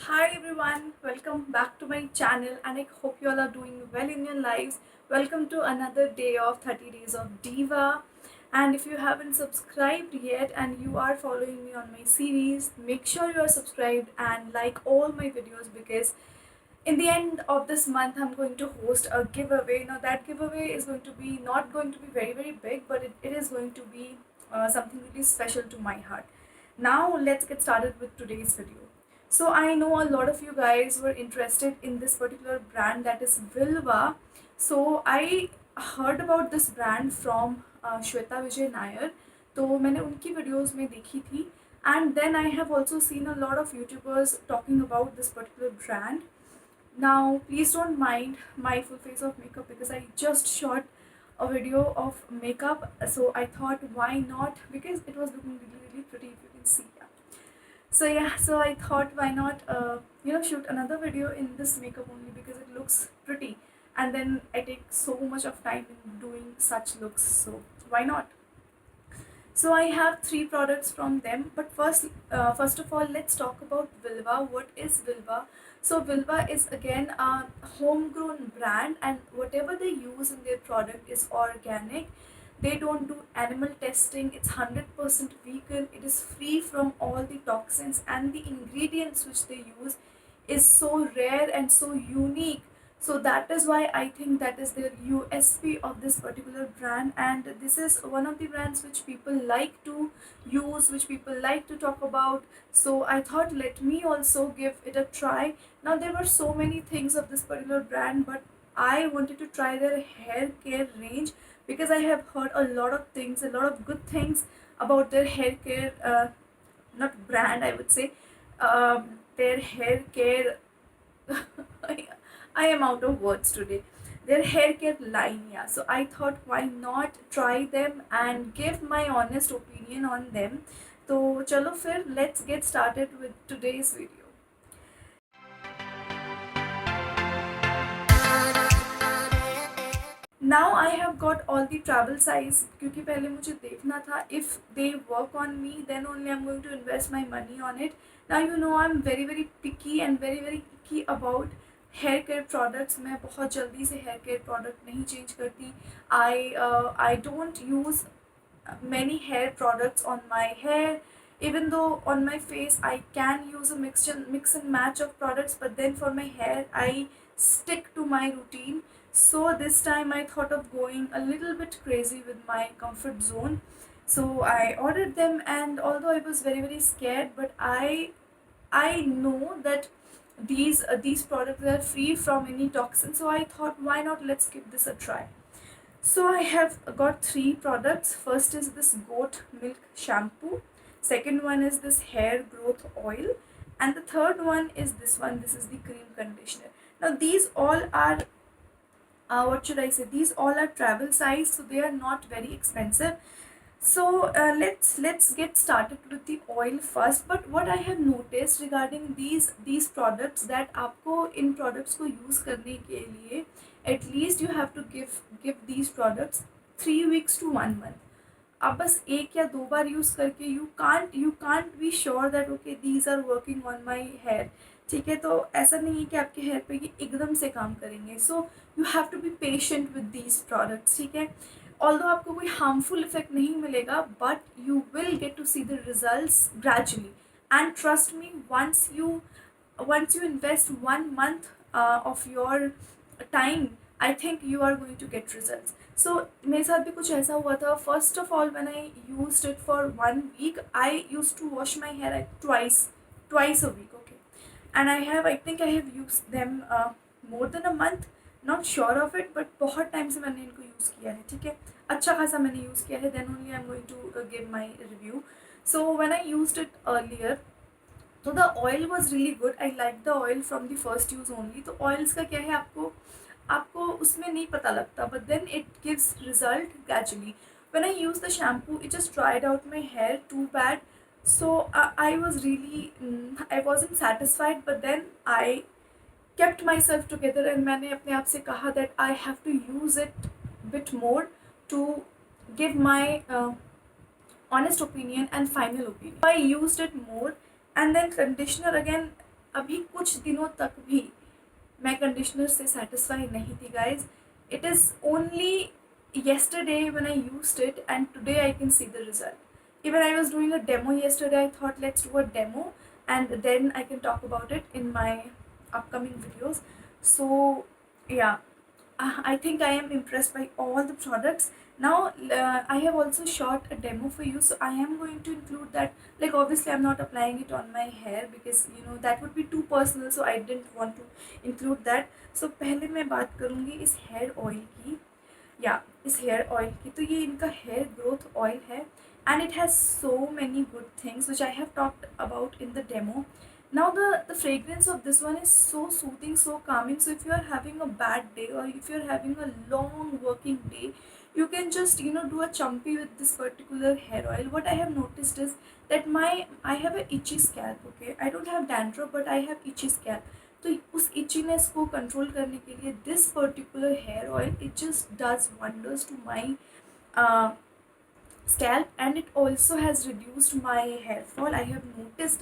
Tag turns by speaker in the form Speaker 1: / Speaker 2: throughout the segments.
Speaker 1: Hi everyone, welcome back to my channel and I hope you all are doing well in your lives. Welcome to another day of 30 Days of Diva. And if you haven't subscribed yet and you are following me on my series, make sure you are subscribed and like all my videos because in the end of this month I'm going to host a giveaway. Now that giveaway is going to be not going to be very big, but it is going to be something really special to my heart. Now let's get started with today's video. So I know a lot of you guys were interested in this particular brand, that is Vilva. So I heard about this brand from Shweta Vijay Nair. तो मैंने उनकी videos में देखी थी, and then I have also seen a lot of YouTubers talking about this particular brand. Now, please don't mind my full face of makeup because I just shot a video of makeup, so I thought why not, because it was looking really pretty, if you can see. Yeah. So yeah, so I thought why not shoot another video in this makeup only because it looks pretty, and then I take so much of time in doing such looks, so why not. So I have three products from them, but first of all, let's talk about Vilva. What is Vilva? So Vilva is again a homegrown brand, and whatever they use in their product is organic. They don't do animal testing. It's 100% vegan. It is free from all the toxins, and the ingredients which they use is so rare and so unique. So that is why I think that is the USP of this particular brand, and this is one of the brands which people like to use, which people like to talk about. So I thought let me also give it a try. Now there were so many things of this particular brand, but I wanted to try their hair care range because I have heard a lot of things, a lot of good things about their hair care, not brand, I would say, their hair care. I am out of words today. Their hair care line, yeah. So I thought, why not try them and give my honest opinion on them. So chalo fir, let's get started with today's video. Now I have got all the travel size क्योंकि पहले मुझे देखना था if they work on me then only I'm going to invest my money on it. Now you know I'm very picky and very icky about hair care products. मैं बहुत जल्दी से hair care product नहीं change करती. I don't use many hair products on my hair. Even though on my face I can use a mix and match of products, but then for my hair I stick to my routine. So this time I thought of going a little bit crazy with my comfort zone. So I ordered them, and although I was very scared, but I know that these products are free from any toxin. So I thought why not, let's give this a try. So I have got three products. First is this goat milk shampoo. Second one is this hair growth oil, and the third one is this one. This is the cream conditioner. Now these all are what should I say? These all are travel size, so they are not very expensive. So let's get started with the oil first. But what I have noticed regarding these products, that आपको इन products को use करने के लिए at least you have to give these products 3 weeks to 1 month. आप बस एक या दो बार यूज़ करके you can't be sure that okay these are working on my hair. ठीक है, तो ऐसा नहीं है कि आपके हेयर पे ये एकदम से काम करेंगे. So you have to be patient with these products. ठीक है, ऑल्दो आपको कोई हार्मफुल इफेक्ट नहीं मिलेगा, but you will get to see the results gradually. And trust me, once you invest 1 month of your time, I think you are going to get results. So मेरे साथ भी कुछ ऐसा हुआ था. First of all, when I used it for 1 week, I used to wash my hair like twice a week. Okay, and I think I have used them more than a month. Not sure of it, but बहुत time से मैंने इनको use किया है. ठीक है, अच्छा खासा मैंने यूज़ किया है. Then only I'm going to give my review. So when I used it earlier, तो the oil was really good. I liked the oil from the first use only. तो oils का क्या है, आपको आपको उसमें नहीं पता लगता, but then it gives result gradually. When I used the shampoo, it just dried out my hair too bad. So I was really I wasn't satisfied, but then I kept myself together and मैंने अपने आप से कहा that I have to use it bit more to give my honest opinion and final opinion. I used it more. And then conditioner again, अभी कुछ दिनों तक भी मैं कंडीशनर से सेटिस्फाई नहीं थी guys. It is only yesterday when I used it and today I can see the result. Even I was doing a demo yesterday. I thought let's do a demo and then I can talk about it in my upcoming videos. So yeah, I think I am impressed by all the products. Now I have also shot a demo for you, so I am going to include that. Like obviously I'm not applying it on my hair because you know that would be too personal, so I didn't want to include that. So पहले मैं बात करूँगी इस hair oil की, या इस hair oil की. तो ये इनका हेयर ग्रोथ ऑयल है and it has so many good things which I have talked about in the demo. Now the fragrance of this one is so soothing, so calming. So if you are having a bad day or if you are having a long working day, you can just do a chumpy with this particular hair oil. What I have noticed is that I have a itchy scalp. Okay, I don't have dandruff but I have itchy scalp. तो उस itchiness को control करने के लिए this particular hair oil it just does wonders to my scalp, and it also has reduced my hair fall. I have noticed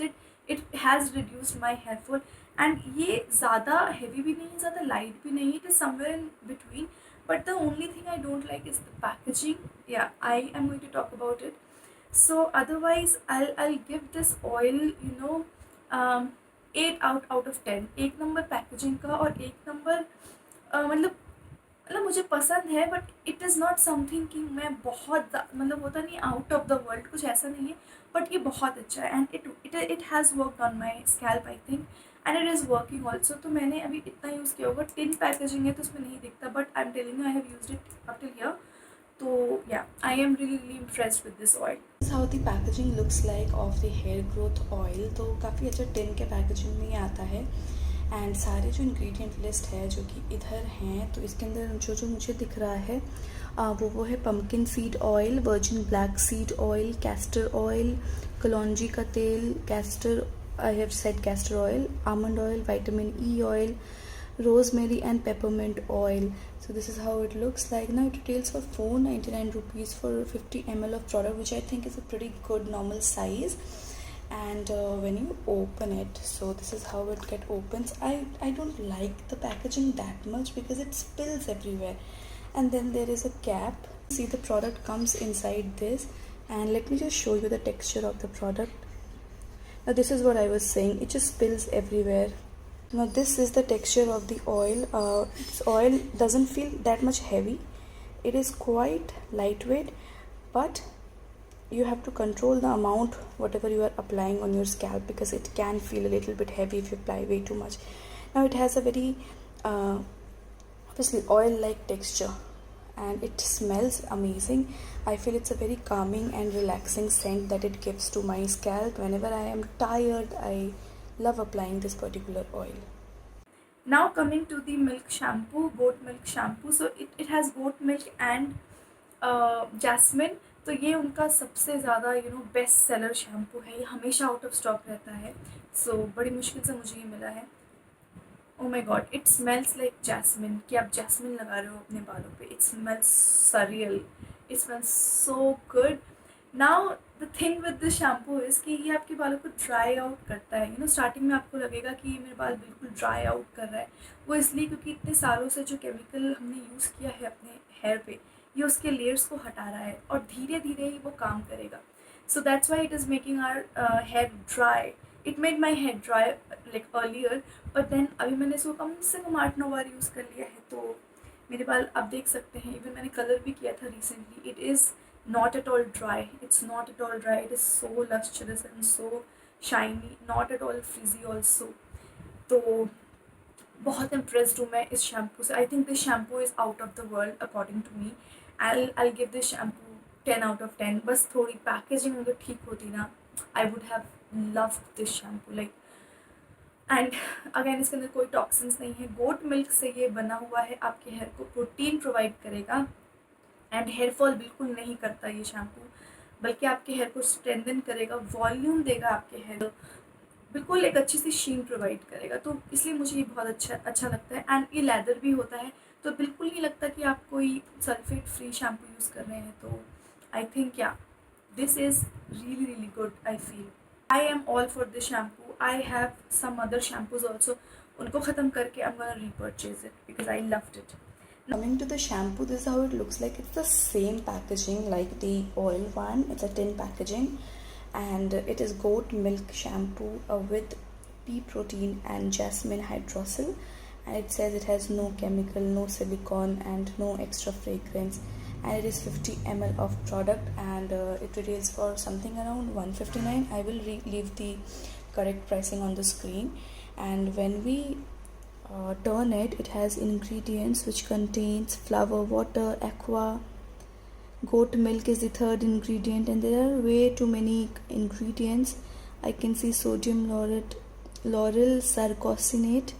Speaker 1: it has reduced my hair fall. And ये ज़्यादा heavy भी नहीं, ज़्यादा light भी नहीं, it is somewhere in between. But the only thing I don't like is the packaging. Yeah, I am going to talk about it. So otherwise I'll give this oil 8 out of 10. एक number packaging का और एक number मतलब मुझे पसंद है, but it is not something कि मैं बहुत मतलब होता नहीं आउट ऑफ द वर्ल्ड, कुछ ऐसा नहीं है. बट ये बहुत अच्छा है and it has worked on my scalp I think, and it is working also. तो मैंने अभी इतना यूज़ किया होगा. टिन पैकेजिंग है तो उसमें नहीं दिखता, but I am telling you I have used it up till here. तो या I am really impressed with this oil.
Speaker 2: This is how the packaging looks like of the hair growth oil. तो काफ़ी अच्छा tin के packaging में ही आता है. And सारे जो इंग्रेडिएंट लिस्ट है जो कि इधर हैं, तो इसके अंदर जो जो मुझे दिख रहा है वो है pumpkin seed oil, virgin black seed oil, castor oil, कलौंजी का तेल, castor I have said castor oil, almond oil, vitamin E oil, rosemary and peppermint oil. So this is how it looks like. Now it retails for 499 rupees for 50 ml of product, which I think is a pretty good normal size. And when you open it, so this is how it opens. I don't like the packaging that much because it spills everywhere. And then there is a cap. See, the product comes inside this, and let me just show you the texture of the product. Now this is what I was saying, it just spills everywhere. Now this is the texture of the oil. This oil doesn't feel that much heavy. It is quite lightweight, but you have to control the amount whatever you are applying on your scalp, because it can feel a little bit heavy if you apply way too much. Now it has a very obviously oil like texture, and it smells amazing. I feel it's a very calming and relaxing scent that it gives to my scalp. Whenever I am tired, I love applying this particular oil.
Speaker 1: Now coming to the milk shampoo, goat milk shampoo. So it has goat milk and jasmine. तो ये उनका सबसे ज़्यादा best seller shampoo है. ये हमेशा out of stock रहता है. सो बड़ी मुश्किल से मुझे ये मिला है. Oh my god, it smells like jasmine, कि आप जैस्मिन लगा रहे हो अपने बालों पे. It smells surreal, it smells so good. Now the thing with this shampoo is कि ये आपके बालों को ड्राई आउट करता है. स्टार्टिंग में आपको लगेगा कि ये मेरे बाल बिल्कुल ड्राई आउट कर रहा है. वो इसलिए क्योंकि इतने सालों से जो केमिकल हमने यूज़ किया है अपने हेयर पे, ये उसके लेयर्स को हटा रहा है और धीरे धीरे ही वो काम करेगा. So that's why it is making our hair dry. It made my hair dry like earlier, but then अभी मैंने इसको कम से कम 8-9 बार यूज़ कर लिया है. तो मेरे बाल आप देख सकते हैं. इवन मैंने कलर भी किया था recently. It is not at all dry. It's not at all dry. It is so lustrous and so shiny, not at all frizzy also. तो बहुत impressed हूँ मैं इस शैम्पू से. I think this shampoo is out of the world according to me. I'll give this shampoo 10 out of 10. बस थोड़ी packaging अगर ठीक होती ना, I would have loved this shampoo. Like, and again इसके अंदर कोई टॉक्सिन्स नहीं है. गोट मिल्क से ये बना हुआ है. आपके हेयर को प्रोटीन प्रोवाइड करेगा एंड हेयर फॉल बिल्कुल नहीं करता ये शैम्पू, बल्कि आपके हेयर को स्ट्रेंथन करेगा, वॉल्यूम देगा आपके हेयर, बिल्कुल एक अच्छी सी शीन प्रोवाइड करेगा. तो इसलिए मुझे ये बहुत अच्छा लगता है. एंड ये लेदर भी होता है, तो बिल्कुल नहीं लगता कि आप कोई सल्फेट फ्री शैम्पू यूज़ कर रहे हैं. तो I think yeah this is really really good. I feel I am all for this shampoo. I have some other shampoos also, उनको ख़त्म करके I am gonna repurchase it because I loved it.
Speaker 2: Coming to the shampoo, this is how it looks like. It's the same packaging like the oil one. It's a tin packaging, and it is goat milk shampoo with pea protein and jasmine hydrosol, and it says it has no chemical, no silicone, and no extra fragrance, and it is 50 ml of product, and it retails for something around 159. I will leave the correct pricing on the screen. And when we turn it, it has ingredients which contains flower, water, aqua, goat milk is the third ingredient, and there are way too many ingredients. I can see sodium laurel sarcosinate.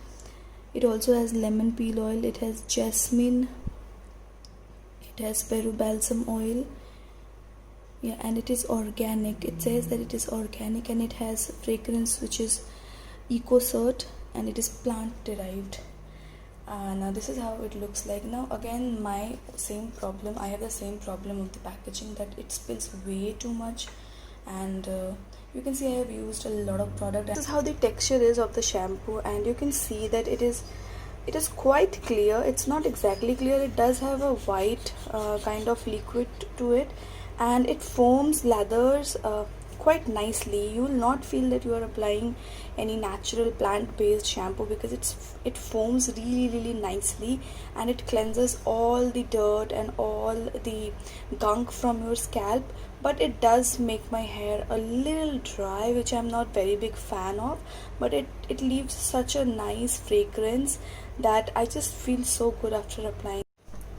Speaker 2: It also has lemon peel oil, it has jasmine, it has peru balsam oil. Yeah, and it is organic. It says that it is organic, and it has fragrance which is EcoCert, and it is plant derived. Now this is how it looks like. Now again, my same problem, I have the same problem with the packaging, that it spills way too much, and you can see I have used a lot of product. This is how the texture is of the shampoo, and you can see that it is quite clear. It's not exactly clear, it does have a white kind of liquid to it, and it foams, lathers quite nicely. You will not feel that you are applying any natural plant based shampoo, because it foams really nicely, and it cleanses all the dirt and all the gunk from your scalp. But it does make my hair a little dry, which I'm not very big fan of, but it leaves such a nice fragrance that I just feel so good after applying.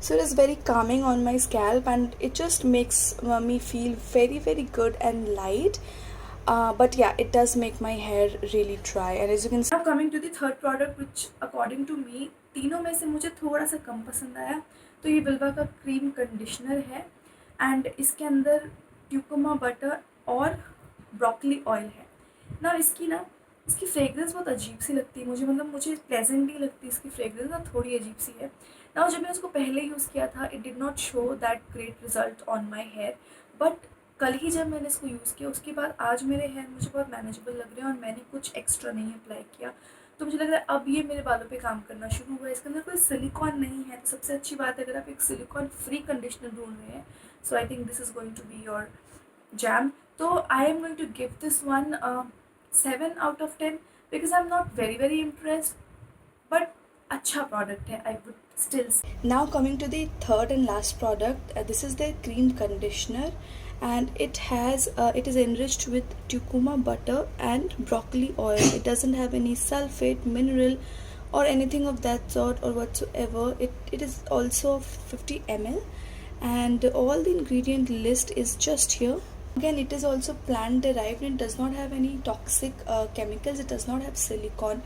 Speaker 2: So it is very calming on my scalp, and it just makes me feel very good and light. But yeah, it does make my hair really dry, and as you can see.
Speaker 1: Now coming to the third product which according to me तीनों में से मुझे थोड़ा सा कम पसंद आया, तो ये बिल्वा का क्रीम कंडीशनर है, एंड इसके अंदर ट्यूकोमा बटर और ब्रोकली ऑयल है ना. इसकी फ्रेगरेंस बहुत अजीब सी लगती है मुझे, मतलब मुझे प्लेजेंट नहीं लगती इसकी फ्रेगरेंस ना, थोड़ी अजीब सी है ना. जब मैंने उसको पहले यूज़ किया था, it did not show that great result on my hair, but कल ही जब मैंने इसको यूज़ किया, उसके बाद आज मेरे हेयर मुझे बहुत मैनेजेबल लग रहे हैं, और मैंने कुछ एक्स्ट्रा नहीं अप्लाई किया, तो मुझे लग रहा है अब ये मेरे बालों पे काम करना शुरू हुआ है. इसके अंदर कोई सिलिकॉन नहीं है, तो सबसे अच्छी बात है अगर आप एक सिलिकॉन फ्री कंडीशनर ढूंढ रहे हैं, so I think this is going to be your jam. तो I am going to give this one 7 out of 10 because I am not very impressed, but अच्छा प्रोडक्ट है, I would still say.
Speaker 2: Now coming to the third and last product, this is the cream conditioner, and it is enriched with curcuma butter and broccoli oil. It doesn't have any sulfate, mineral, or anything of that sort or whatsoever. It is also 50 ml, and all the ingredient list is just here. Again, it is also plant derived, and it does not have any toxic chemicals. It does not have silicone,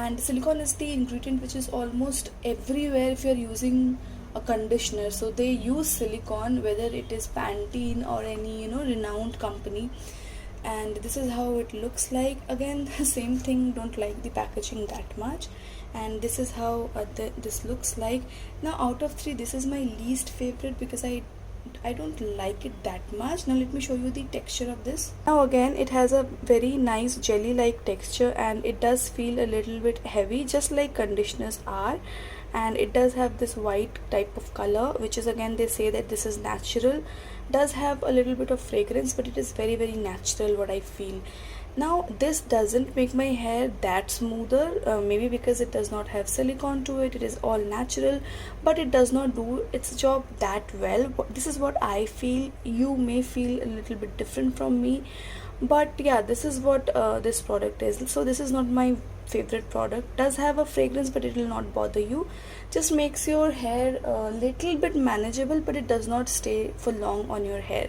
Speaker 2: and silicone is the ingredient which is almost everywhere if you're using a conditioner. So they use silicone, whether it is Pantene or any renowned company. And this is how it looks like. Again, the same thing, don't like the packaging that much, and this is how this looks like. Now out of 3, this is my least favorite because I don't like it that much. Now let me show you the texture of this. Now again, it has a very nice jelly like texture, and it does feel a little bit heavy, just like conditioners are, and it does have this white type of color, which is, again, they say that this is natural. Does have a little bit of fragrance, but it is very natural, what I feel. Now this doesn't make my hair that smoother, maybe because it does not have silicone to it. It is all natural, but it does not do its job that well. This is what I feel. You may feel a little bit different from me, but yeah, this is what this product is. So this is not my favorite product. Does have a fragrance, but it will not bother you. Just makes your hair a little bit manageable, but it does not stay for long on your hair.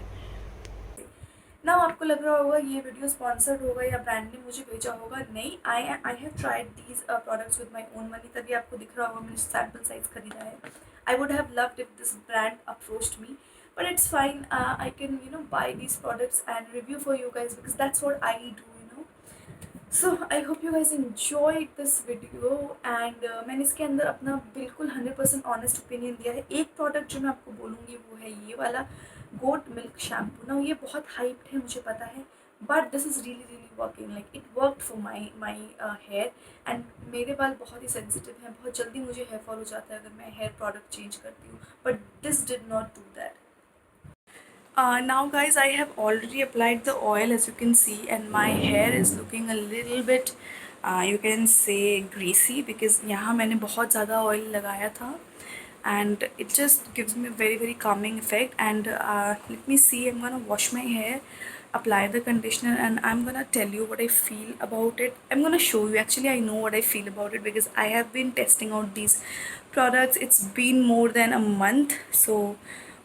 Speaker 1: ना आपको लग रहा होगा ये video sponsored होगा या brand ने मुझे भेजा होगा, नहीं. I have tried these products with my own money, तभी आपको दिख रहा होगा मैंने सैम्पल साइज खरीदा है. I would have loved if this brand approached me, but it's fine. I can buy these products and review for you guys because that's what I do. So I hope you guys enjoyed this video, and मैंने इसके अंदर अपना बिल्कुल 100% honest opinion दिया है. एक product जो मैं आपको बोलूँगी वो है ये वाला गोट मिल्क शैम्पू. ना ये बहुत हाइप्ड है, मुझे पता है, but this is really working, like it worked for my hair. And मेरे बाल बहुत ही सेंसिटिव हैं, बहुत जल्दी मुझे हेयर फॉल हो जाता है अगर मैं हेयर प्रोडक्ट चेंज करती हूँ, but this did not do that. Now guys, I have already applied the oil, as you can see, and my hair is looking a little bit you can say greasy, because यहाँ मैंने बहुत ज़्यादा oil लगाया था, and it just gives me a very calming effect. And let me see, I'm gonna wash my hair, apply the conditioner, and I'm gonna tell you what I feel about it. I'm gonna show you, actually I know what I feel about it because I have been testing out these products. It's been more than a month, so,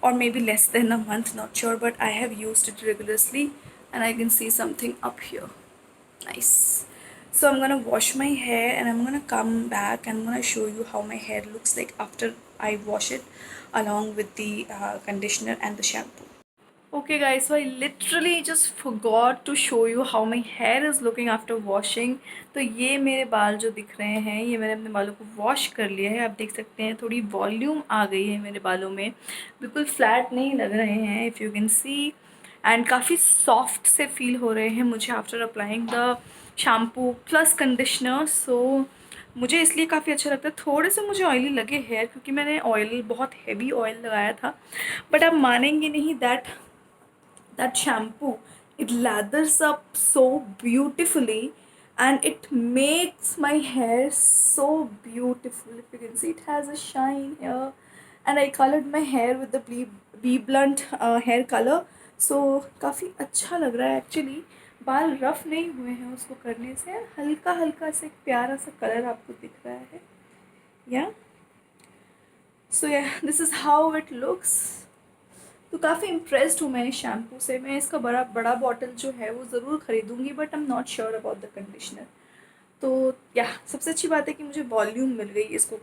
Speaker 1: or maybe less than a month, not sure, but I have used it rigorously, and I can see something up here. Nice. So I'm gonna wash my hair and I'm gonna come back and I'm gonna show you how my hair looks like after I wash it, along with the conditioner and the shampoo. Okay guys, so I literally just forgot to show you how my hair is looking after washing. तो ये मेरे बाल जो दिख रहे हैं, ये मैंने अपने बालों को वॉश कर लिया है. आप देख सकते हैं थोड़ी वॉल्यूम आ गई है मेरे बालों में, बिल्कुल फ्लैट नहीं लग रहे हैं, if you can see. And काफ़ी सॉफ्ट से फील हो रहे हैं मुझे after applying the shampoo plus conditioner. So मुझे इसलिए काफ़ी अच्छा लगता है. थोड़े से मुझे ऑयली लगे हेयर क्योंकि मैंने ऑयल, बहुत हैवी ऑयल लगाया था, बट आप मानेंगे नहीं, that shampoo, it lathers up so beautifully and it makes my hair so beautiful. If you can see, it has a shine here, and I colored my hair with the bee blunt hair color. So काफ़ी अच्छा लग रहा है actually. बाल rough नहीं हुए हैं उसको करने से, हल्का हल्का सा एक प्यारा सा कलर आपको दिख रहा है. या सो या this is how it looks. तो काफ़ी इम्प्रेस्ड हूँ मैं इस शैम्पू से. मैं इसका बड़ा बड़ा बॉटल जो है वो ज़रूर ख़रीदूँगी, but I am not sure about the conditioner. तो या सबसे अच्छी बात है कि मुझे वॉल्यूम मिल गई इसको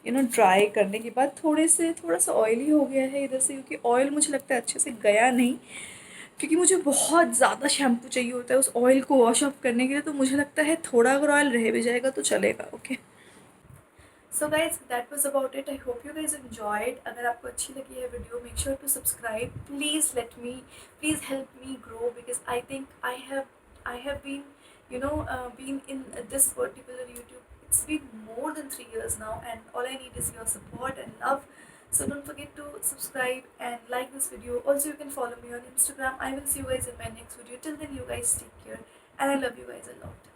Speaker 1: ड्राई करने के बाद. थोड़ा सा ऑयली हो गया है इधर से, क्योंकि ऑयल मुझे लगता है अच्छे से गया नहीं, क्योंकि मुझे बहुत ज़्यादा शैम्पू चाहिए होता है उस ऑयल को वॉश ऑफ करने के लिए. तो मुझे लगता है थोड़ा अगर ऑयल रह भी जाएगा तो चलेगा. Okay, so guys that was about it. I hope you guys enjoyed. अगर आपको अच्छी लगी है video, make sure to subscribe. Please help me grow, because I think I have been been in this particular YouTube. It's been more than 3 years now, and all I need is your support and love. So don't forget to subscribe and like this video. Also, you can follow me on Instagram. I will see you guys in my next video. Till then, you guys take care, and I love you guys a lot.